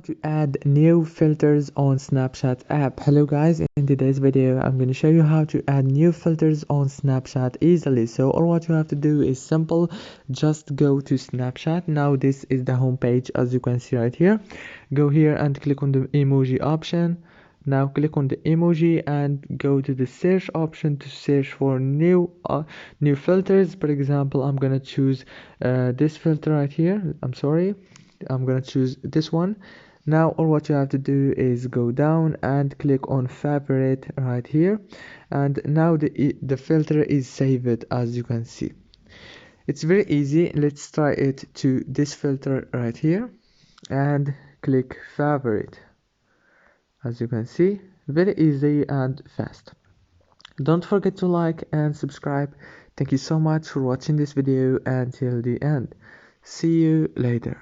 To add new filters on Snapchat app. Hello guys, in today's video I'm going to show you how to add new filters on Snapchat easily. So all what you have to do is simple, just go to Snapchat. Now this is the home page, as you can see right here. Go here and click on the emoji option. Now click on the emoji and go to the search option to search for new filters. For example, I'm gonna choose this filter right here. I'm gonna choose this one. Now all what you have to do is go down and click on favorite right here, and now the filter is saved, as you can see. It's very easy. Let's try it to this filter right here and click favorite. As you can see, very easy and fast. Don't forget to like and subscribe. Thank you so much for watching this video until the end. See you later.